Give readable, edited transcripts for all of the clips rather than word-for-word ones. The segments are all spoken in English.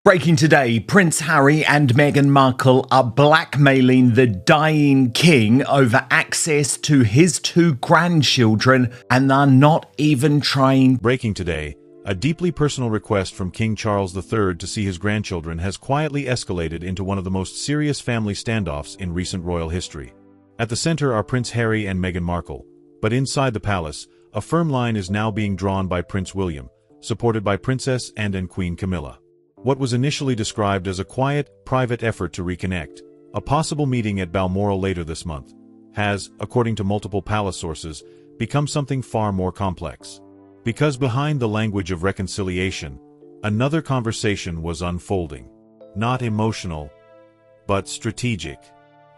Breaking today, Prince Harry and Meghan Markle are blackmailing the dying king over access to his two grandchildren, and are not even trying. Breaking today, a deeply personal request from King Charles III to see his grandchildren has quietly escalated into one of the most serious family standoffs in recent royal history. At the center are Prince Harry and Meghan Markle, but inside the palace, a firm line is now being drawn by Prince William, supported by Princess Anne and Queen Camilla. What was initially described as a quiet, private effort to reconnect, a possible meeting at Balmoral later this month, has, according to multiple palace sources, become something far more complex. Because behind the language of reconciliation, another conversation was unfolding. Not emotional, but strategic.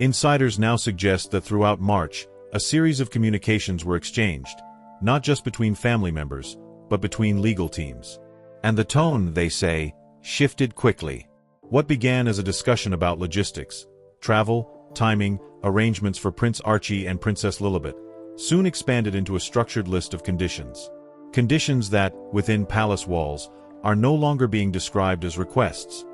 Insiders now suggest that throughout March, a series of communications were exchanged, not just between family members, but between legal teams. And the tone, they say, shifted quickly. What began as a discussion about logistics, travel, timing, arrangements for Prince Archie and Princess Lilibeth, soon expanded into a structured list of conditions. Conditions that, within palace walls, are no longer being described as requests,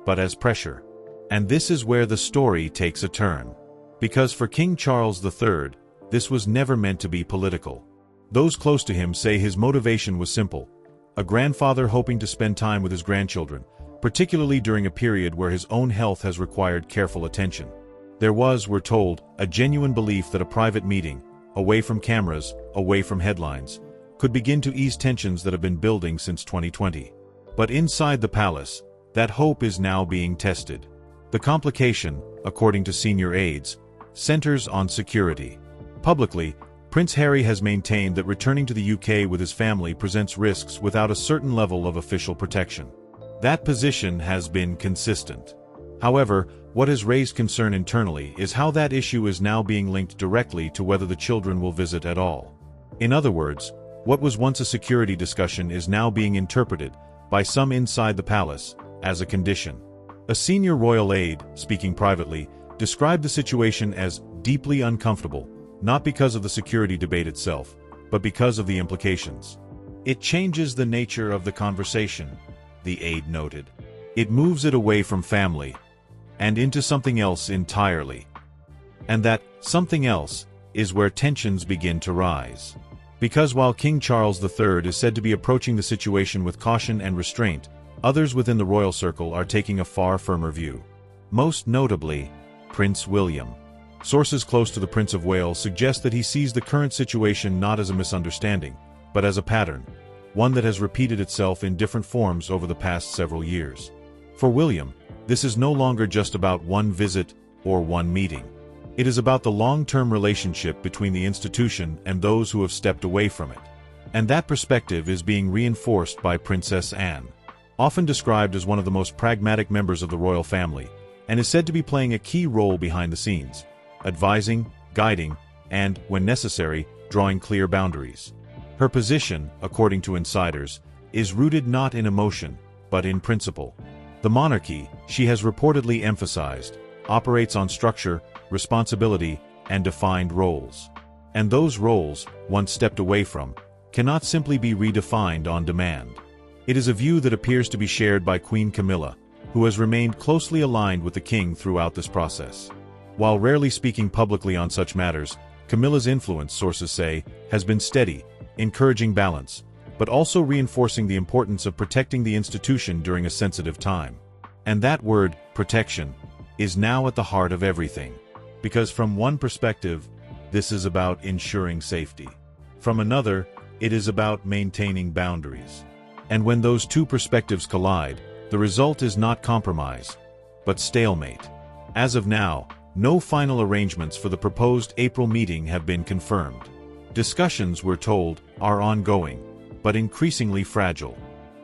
but as pressure. And this is where the story takes a turn. Because for King Charles III, this was never meant to be political. Those close to him say his motivation was simple: a grandfather hoping to spend time with his grandchildren, particularly during a period where his own health has required careful attention. There was, we're told, a genuine belief that a private meeting, away from cameras, away from headlines, could begin to ease tensions that have been building since 2020. But inside the palace, that hope is now being tested. The complication, according to senior aides, centers on security. Publicly, Prince Harry has maintained that returning to the UK with his family presents risks without a certain level of official protection. That position has been consistent. However, what has raised concern internally is how that issue is now being linked directly to whether the children will visit at all. In other words, what was once a security discussion is now being interpreted, by some inside the palace, as a condition. A senior royal aide, speaking privately, described the situation as deeply uncomfortable, not because of the security debate itself, but because of the implications. It changes the nature of the conversation, the aide noted. It moves it away from family, and into something else entirely. And that something else is where tensions begin to rise. Because while King Charles III is said to be approaching the situation with caution and restraint, others within the royal circle are taking a far firmer view. Most notably, Prince William. Sources close to the Prince of Wales suggest that he sees the current situation not as a misunderstanding, but as a pattern, one that has repeated itself in different forms over the past several years. For William, this is no longer just about one visit or one meeting. It is about the long-term relationship between the institution and those who have stepped away from it. And that perspective is being reinforced by Princess Anne, often described as one of the most pragmatic members of the royal family, and is said to be playing a key role behind the scenes, advising, guiding, and, when necessary, drawing clear boundaries. Her position, according to insiders, is rooted not in emotion, but in principle. The monarchy, she has reportedly emphasized, operates on structure, responsibility, and defined roles. And those roles, once stepped away from, cannot simply be redefined on demand. It is a view that appears to be shared by Queen Camilla, who has remained closely aligned with the king throughout this process. While rarely speaking publicly on such matters, Camilla's influence, sources say, has been steady, encouraging balance, but also reinforcing the importance of protecting the institution during a sensitive time. And that word, protection, is now at the heart of everything. Because from one perspective, this is about ensuring safety. From another, it is about maintaining boundaries. And when those two perspectives collide, the result is not compromise, but stalemate. As of now, no final arrangements for the proposed April meeting have been confirmed. Discussions, we're told, are ongoing, but increasingly fragile.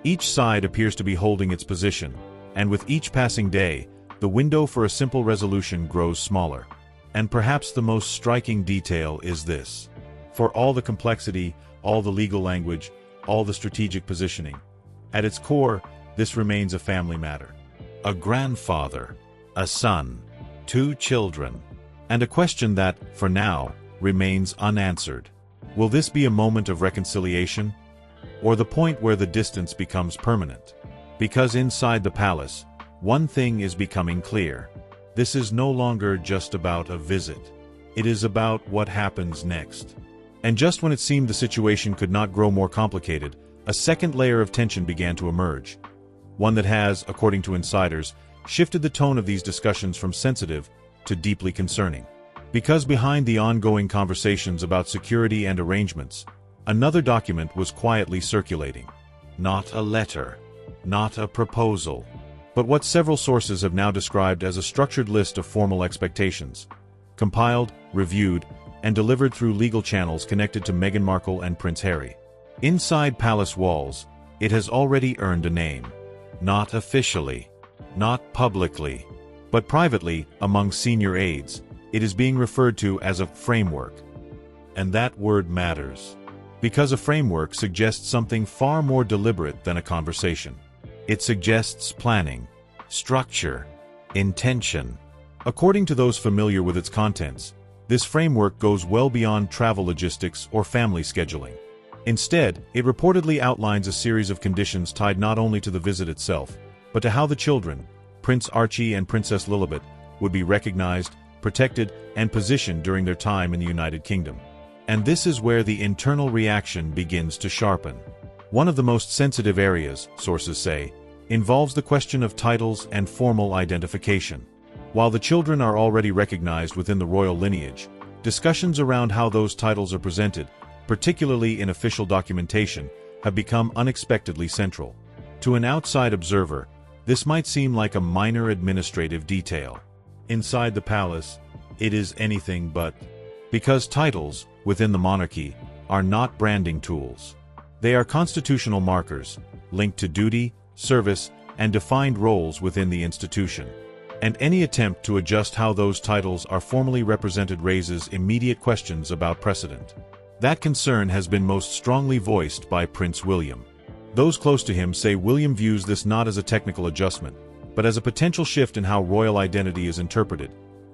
Each side appears to be holding its position, and with each passing day, the window for a simple resolution grows smaller. And perhaps the most striking detail is this. For all the complexity, all the legal language, all the strategic positioning, at its core, this remains a family matter. A grandfather, a son, two children, and a question that, for now, remains unanswered. Will this be a moment of reconciliation, or the point where the distance becomes permanent? Because inside the palace, one thing is becoming clear. This is no longer just about a visit. It is about what happens next. And just when it seemed the situation could not grow more complicated, a second layer of tension began to emerge. One that has, according to insiders, shifted the tone of these discussions from sensitive to deeply concerning. Because behind the ongoing conversations about security and arrangements, another document was quietly circulating. Not a letter, not a proposal, but what several sources have now described as a structured list of formal expectations, compiled, reviewed, and delivered through legal channels connected to Meghan Markle and Prince Harry. Inside palace walls, it has already earned a name. Not officially, not publicly, but privately among senior aides, it is being referred to as a framework. And that word matters, because a framework suggests something far more deliberate than a conversation. It suggests planning, structure, intention. According to those familiar with its contents, this framework goes well beyond travel logistics or family scheduling. Instead, it reportedly outlines a series of conditions tied not only to the visit itself, but to how the children, Prince Archie and Princess Lilibeth, would be recognized, protected, and positioned during their time in the United Kingdom. And this is where the internal reaction begins to sharpen. One of the most sensitive areas, sources say, involves the question of titles and formal identification. While the children are already recognized within the royal lineage, discussions around how those titles are presented, particularly in official documentation, have become unexpectedly central. To an outside observer, this might seem like a minor administrative detail. Inside the palace, it is anything but. Because titles, within the monarchy, are not branding tools. They are constitutional markers, linked to duty, service, and defined roles within the institution. And any attempt to adjust how those titles are formally represented raises immediate questions about precedent. That concern has been most strongly voiced by Prince William. Those close to him say William views this not as a technical adjustment, but as a potential shift in how royal identity is interpreted,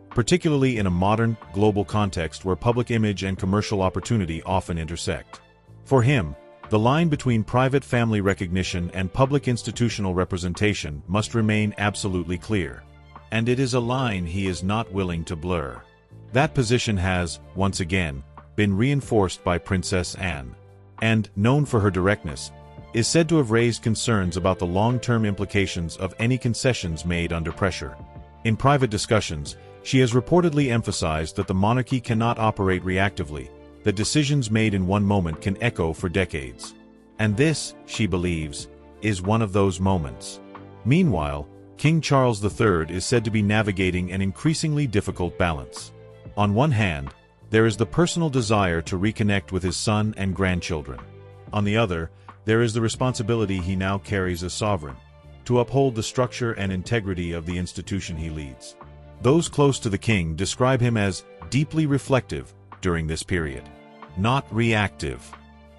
particularly in a modern, global context where public image and commercial opportunity often intersect. For him, the line between private family recognition and public institutional representation must remain absolutely clear. And it is a line he is not willing to blur. That position has, once again, been reinforced by Princess Anne, and, known for her directness, is said to have raised concerns about the long-term implications of any concessions made under pressure. In private discussions, she has reportedly emphasized that the monarchy cannot operate reactively, that decisions made in one moment can echo for decades. And this, she believes, is one of those moments. Meanwhile, King Charles III is said to be navigating an increasingly difficult balance. On one hand, there is the personal desire to reconnect with his son and grandchildren. On the other, there is the responsibility he now carries as sovereign, to uphold the structure and integrity of the institution he leads. Those close to the king describe him as deeply reflective during this period. Not reactive,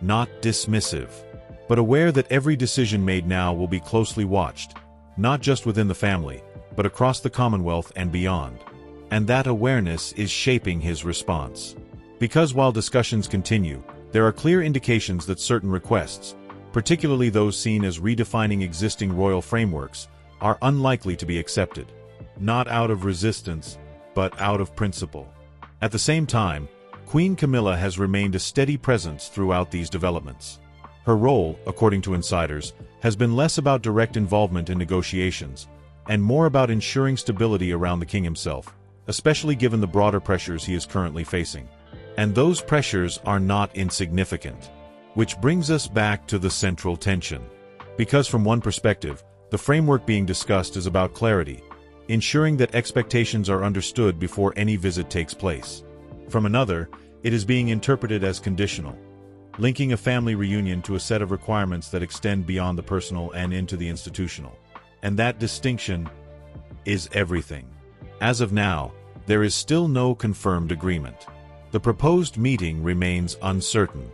not dismissive, but aware that every decision made now will be closely watched, not just within the family, but across the Commonwealth and beyond. And that awareness is shaping his response. Because while discussions continue, there are clear indications that certain requests, particularly those seen as redefining existing royal frameworks, are unlikely to be accepted. Not out of resistance, but out of principle. At the same time, Queen Camilla has remained a steady presence throughout these developments. Her role, according to insiders, has been less about direct involvement in negotiations, and more about ensuring stability around the king himself, especially given the broader pressures he is currently facing. And those pressures are not insignificant. Which brings us back to the central tension. Because from one perspective, the framework being discussed is about clarity, ensuring that expectations are understood before any visit takes place. From another, it is being interpreted as conditional, linking a family reunion to a set of requirements that extend beyond the personal and into the institutional. And that distinction is everything. As of now, there is still no confirmed agreement. The proposed meeting remains uncertain.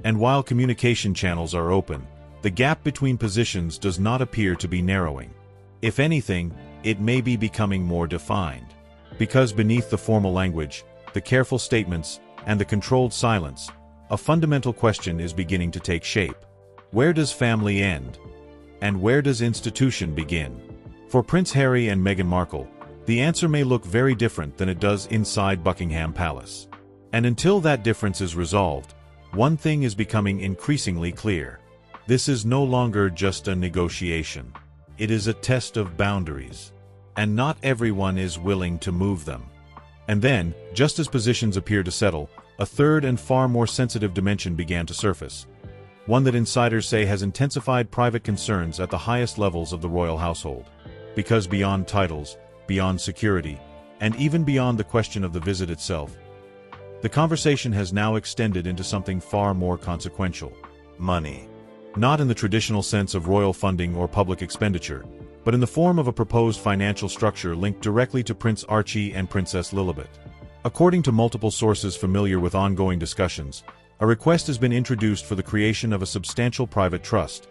And while communication channels are open, the gap between positions does not appear to be narrowing. If anything, it may be becoming more defined. Because beneath the formal language, the careful statements, and the controlled silence, a fundamental question is beginning to take shape. Where does family end? And where does institution begin? For Prince Harry and Meghan Markle, the answer may look very different than it does inside Buckingham Palace. And until that difference is resolved, one thing is becoming increasingly clear. This is no longer just a negotiation. It is a test of boundaries. And not everyone is willing to move them. And then, just as positions appear to settle, a third and far more sensitive dimension began to surface. One that insiders say has intensified private concerns at the highest levels of the royal household. Because beyond titles, beyond security, and even beyond the question of the visit itself, the conversation has now extended into something far more consequential: money. Not in the traditional sense of royal funding or public expenditure, but in the form of a proposed financial structure linked directly to Prince Archie and Princess Lilibeth. According to multiple sources familiar with ongoing discussions, a request has been introduced for the creation of a substantial private trust,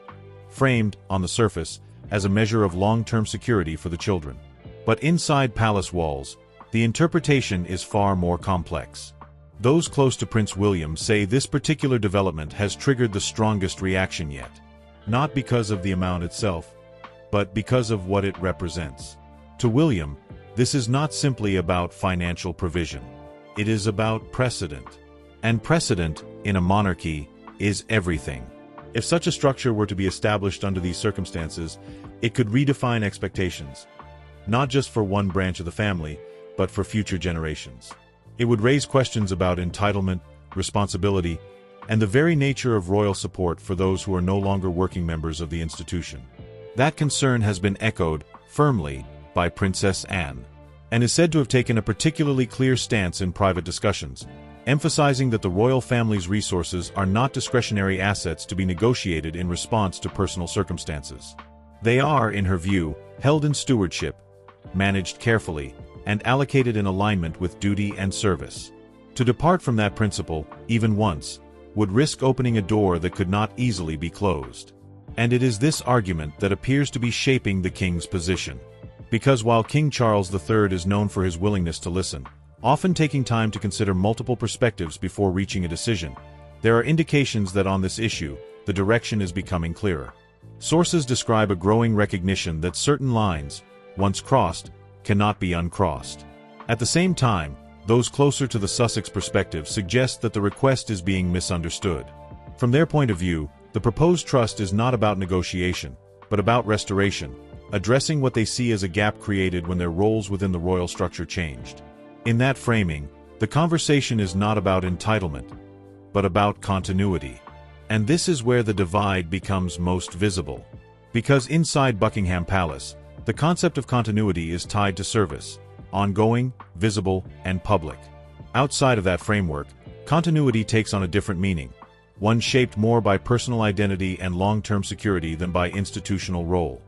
framed, on the surface, as a measure of long-term security for the children. But inside palace walls, the interpretation is far more complex. Those close to Prince William say this particular development has triggered the strongest reaction yet. Not because of the amount itself, but because of what it represents. To William, this is not simply about financial provision. It is about precedent. And precedent, in a monarchy, is everything. If such a structure were to be established under these circumstances, it could redefine expectations, not just for one branch of the family, but for future generations. It would raise questions about entitlement, responsibility, and the very nature of royal support for those who are no longer working members of the institution. That concern has been echoed, firmly, by Princess Anne, and is said to have taken a particularly clear stance in private discussions, emphasizing that the royal family's resources are not discretionary assets to be negotiated in response to personal circumstances. They are, in her view, held in stewardship, managed carefully, and allocated in alignment with duty and service. To depart from that principle, even once, would risk opening a door that could not easily be closed. And it is this argument that appears to be shaping the king's position. Because while King Charles III is known for his willingness to listen, often taking time to consider multiple perspectives before reaching a decision, there are indications that on this issue, the direction is becoming clearer. Sources describe a growing recognition that certain lines, once crossed, cannot be uncrossed. At the same time, those closer to the Sussex perspective suggest that the request is being misunderstood. From their point of view, the proposed trust is not about negotiation, but about restoration, addressing what they see as a gap created when their roles within the royal structure changed. In that framing, the conversation is not about entitlement, but about continuity. And this is where the divide becomes most visible. Because inside Buckingham Palace, the concept of continuity is tied to service, ongoing, visible, and public. Outside of that framework, continuity takes on a different meaning, one shaped more by personal identity and long-term security than by institutional role.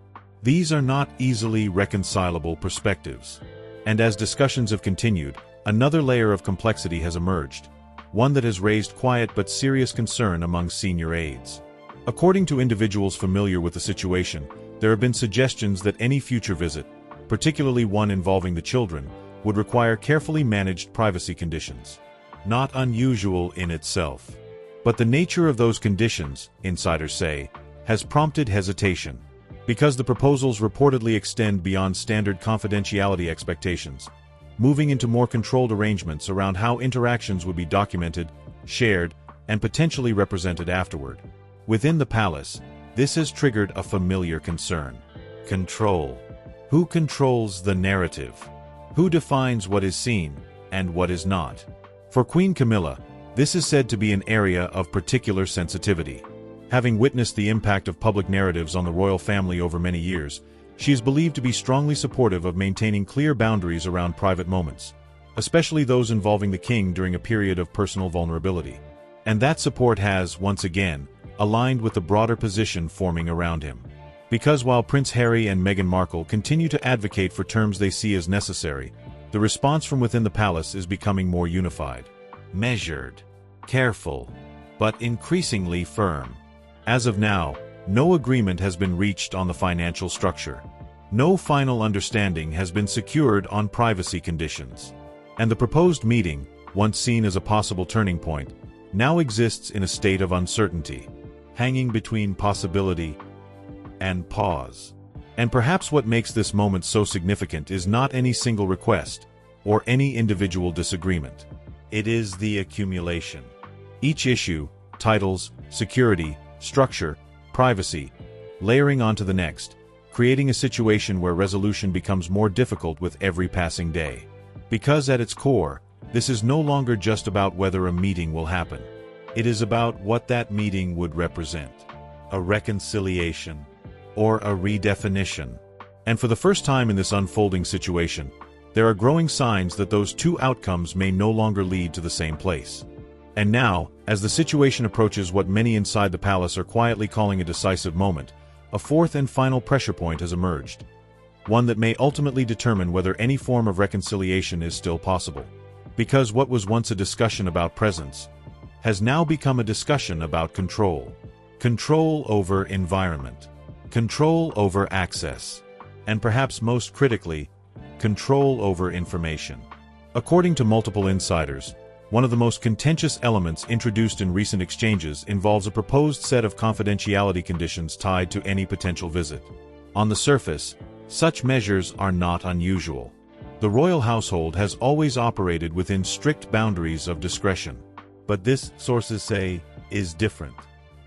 These are not easily reconcilable perspectives. And as discussions have continued, another layer of complexity has emerged, one that has raised quiet but serious concern among senior aides. According to individuals familiar with the situation, there have been suggestions that any future visit, particularly one involving the children, would require carefully managed privacy conditions. Not unusual in itself. But the nature of those conditions, insiders say, has prompted hesitation. Because the proposals reportedly extend beyond standard confidentiality expectations, moving into more controlled arrangements around how interactions would be documented, shared, and potentially represented afterward. Within the palace, this has triggered a familiar concern. Control. Who controls the narrative? Who defines what is seen and what is not? For Queen Camilla, this is said to be an area of particular sensitivity. Having witnessed the impact of public narratives on the royal family over many years, she is believed to be strongly supportive of maintaining clear boundaries around private moments, especially those involving the king during a period of personal vulnerability. And that support has, once again, aligned with the broader position forming around him. Because while Prince Harry and Meghan Markle continue to advocate for terms they see as necessary, the response from within the palace is becoming more unified. Measured, careful, but increasingly firm. As of now, no agreement has been reached on the financial structure. No final understanding has been secured on privacy conditions. And the proposed meeting, once seen as a possible turning point, now exists in a state of uncertainty, hanging between possibility and pause. And perhaps what makes this moment so significant is not any single request, or any individual disagreement. It is the accumulation. Each issue, titles, security, structure, privacy, layering onto the next, creating a situation where resolution becomes more difficult with every passing day. Because at its core, this is no longer just about whether a meeting will happen. It is about what that meeting would represent. A reconciliation, or a redefinition. And for the first time in this unfolding situation, there are growing signs that those two outcomes may no longer lead to the same place. And now, as the situation approaches what many inside the palace are quietly calling a decisive moment, a fourth and final pressure point has emerged. One that may ultimately determine whether any form of reconciliation is still possible. Because what was once a discussion about presence has now become a discussion about control. Control over environment. Control over access. And perhaps most critically, control over information. According to multiple insiders, one of the most contentious elements introduced in recent exchanges involves a proposed set of confidentiality conditions tied to any potential visit. On the surface, such measures are not unusual. The royal household has always operated within strict boundaries of discretion. But this, sources say, is different.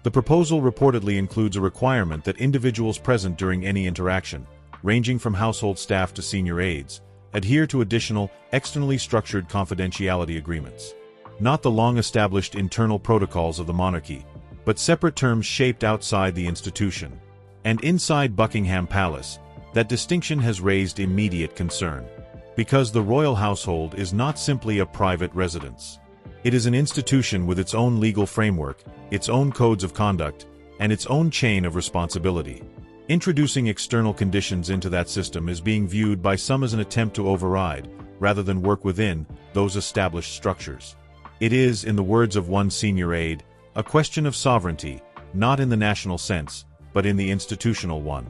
The proposal reportedly includes a requirement that individuals present during any interaction, ranging from household staff to senior aides, adhere to additional, externally structured confidentiality agreements. Not the long-established internal protocols of the monarchy, but separate terms shaped outside the institution. And inside Buckingham Palace, that distinction has raised immediate concern. Because the royal household is not simply a private residence. It is an institution with its own legal framework, its own codes of conduct, and its own chain of responsibility. Introducing external conditions into that system is being viewed by some as an attempt to override, rather than work within, those established structures. It is, in the words of one senior aide, a question of sovereignty, not in the national sense, but in the institutional one.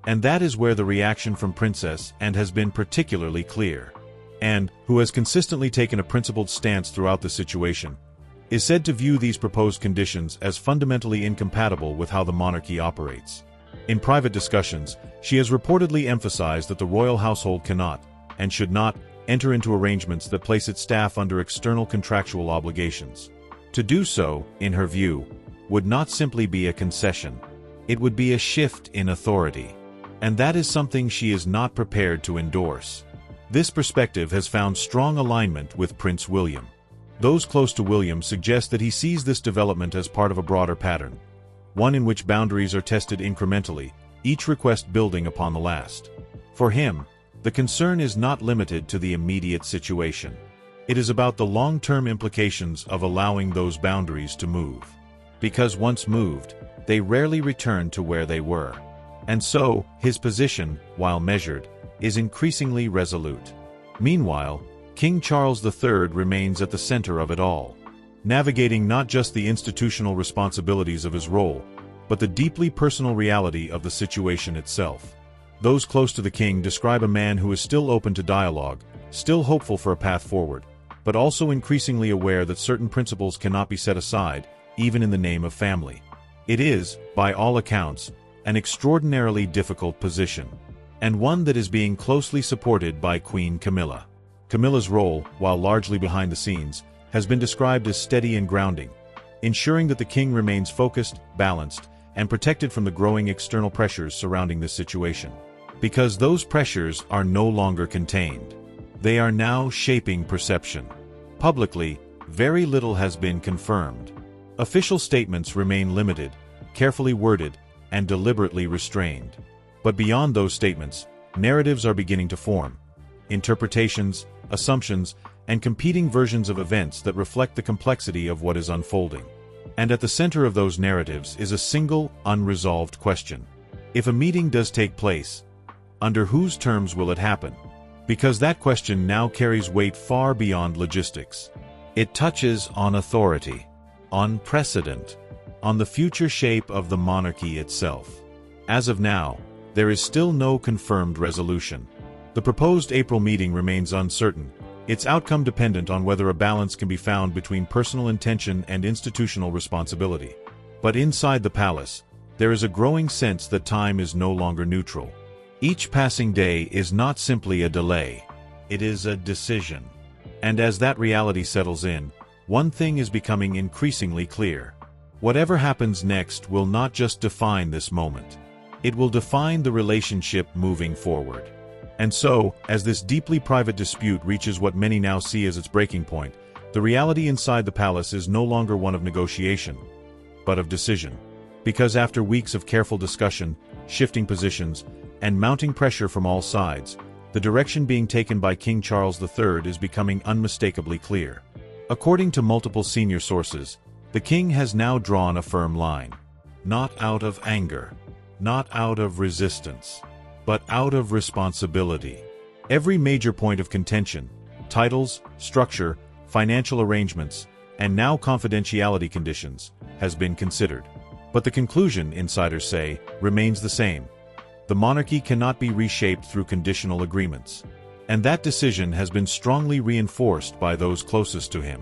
And that is where the reaction from Princess Anne has been particularly clear. Anne, who has consistently taken a principled stance throughout the situation, is said to view these proposed conditions as fundamentally incompatible with how the monarchy operates. In private discussions, she has reportedly emphasized that the royal household cannot, and should not, enter into arrangements that place its staff under external contractual obligations. To do so, in her view, would not simply be a concession. It would be a shift in authority. And that is something she is not prepared to endorse. This perspective has found strong alignment with Prince William. Those close to William suggest that he sees this development as part of a broader pattern, one in which boundaries are tested incrementally, each request building upon the last. For him, the concern is not limited to the immediate situation. It is about the long-term implications of allowing those boundaries to move. Because once moved, they rarely return to where they were. And so, his position, while measured, is increasingly resolute. Meanwhile, King Charles III remains at the center of it all, navigating not just the institutional responsibilities of his role, but the deeply personal reality of the situation itself. Those close to the king describe a man who is still open to dialogue, still hopeful for a path forward, but also increasingly aware that certain principles cannot be set aside, even in the name of family. It is, by all accounts, an extraordinarily difficult position, and one that is being closely supported by Queen Camilla. Camilla's role, while largely behind the scenes, has been described as steady and grounding, ensuring that the king remains focused, balanced, and protected from the growing external pressures surrounding this situation. Because those pressures are no longer contained. They are now shaping perception. Publicly, very little has been confirmed. Official statements remain limited, carefully worded, and deliberately restrained. But beyond those statements, narratives are beginning to form. Interpretations, assumptions, and competing versions of events that reflect the complexity of what is unfolding. And at the center of those narratives is a single, unresolved question. If a meeting does take place, under whose terms will it happen? Because that question now carries weight far beyond logistics. It touches on authority, on precedent, on the future shape of the monarchy itself. As of now, there is still no confirmed resolution. The proposed April meeting remains uncertain, its outcome dependent on whether a balance can be found between personal intention and institutional responsibility. But inside the palace, there is a growing sense that time is no longer neutral. Each passing day is not simply a delay, it is a decision. And as that reality settles in, one thing is becoming increasingly clear. Whatever happens next will not just define this moment. It will define the relationship moving forward. And so, as this deeply private dispute reaches what many now see as its breaking point, the reality inside the palace is no longer one of negotiation, but of decision. Because after weeks of careful discussion, shifting positions, and mounting pressure from all sides, the direction being taken by King Charles III is becoming unmistakably clear. According to multiple senior sources, the king has now drawn a firm line. Not out of anger, not out of resistance, but out of responsibility. Every major point of contention, titles, structure, financial arrangements, and now confidentiality conditions, has been considered. But the conclusion, insiders say, remains the same. The monarchy cannot be reshaped through conditional agreements. And that decision has been strongly reinforced by those closest to him.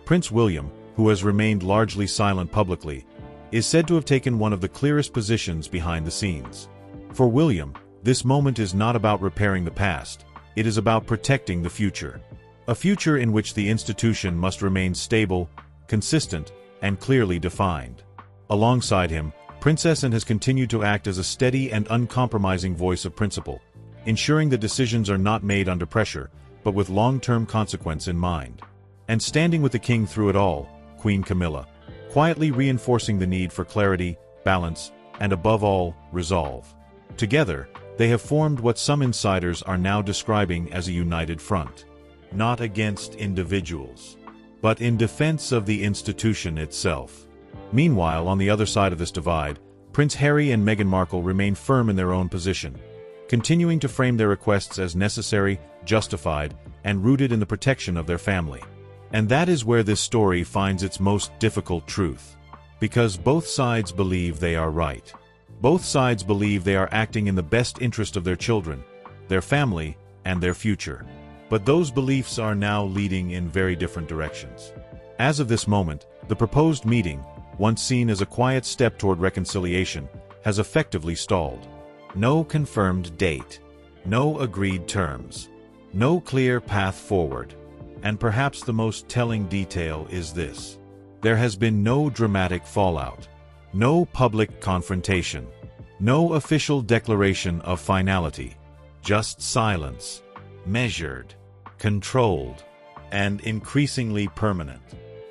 Prince William, who has remained largely silent publicly, is said to have taken one of the clearest positions behind the scenes. For William, this moment is not about repairing the past, it is about protecting the future. A future in which the institution must remain stable, consistent, and clearly defined. Alongside him, Princess Anne has continued to act as a steady and uncompromising voice of principle, ensuring that decisions are not made under pressure, but with long-term consequence in mind. And standing with the king through it all, Queen Camilla, quietly reinforcing the need for clarity, balance, and above all, resolve. Together, they have formed what some insiders are now describing as a united front. Not against individuals, but in defense of the institution itself. Meanwhile, on the other side of this divide, Prince Harry and Meghan Markle remain firm in their own position, continuing to frame their requests as necessary, justified, and rooted in the protection of their family. And that is where this story finds its most difficult truth. Because both sides believe they are right. Both sides believe they are acting in the best interest of their children, their family, and their future. But those beliefs are now leading in very different directions. As of this moment, the proposed meeting, once seen as a quiet step toward reconciliation, has effectively stalled. No confirmed date. No agreed terms. No clear path forward. And perhaps the most telling detail is this. There has been no dramatic fallout. No public confrontation. No official declaration of finality. Just silence. Measured. Controlled. And increasingly permanent.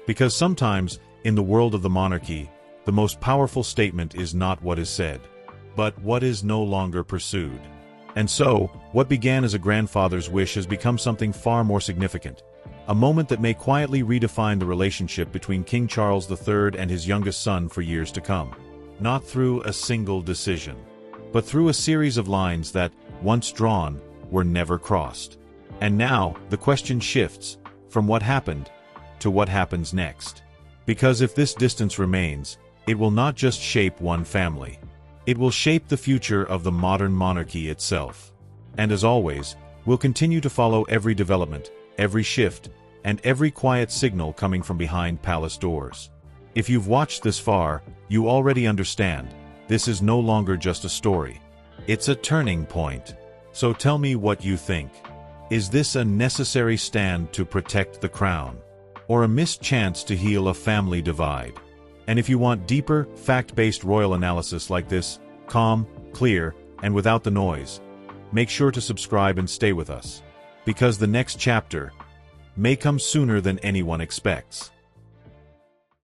Because sometimes, in the world of the monarchy, the most powerful statement is not what is said, but what is no longer pursued. And so, what began as a grandfather's wish has become something far more significant. A moment that may quietly redefine the relationship between King Charles III and his youngest son for years to come. Not through a single decision, but through a series of lines that, once drawn, were never crossed. And now, the question shifts, from what happened, to what happens next. Because if this distance remains, it will not just shape one family. It will shape the future of the modern monarchy itself. And as always, we'll continue to follow every development, every shift, and every quiet signal coming from behind palace doors. If you've watched this far, you already understand, this is no longer just a story. It's a turning point. So tell me what you think. Is this a necessary stand to protect the crown? Or a missed chance to heal a family divide? And if you want deeper, fact-based royal analysis like this, calm, clear, and without the noise, make sure to subscribe and stay with us. Because the next chapter may come sooner than anyone expects.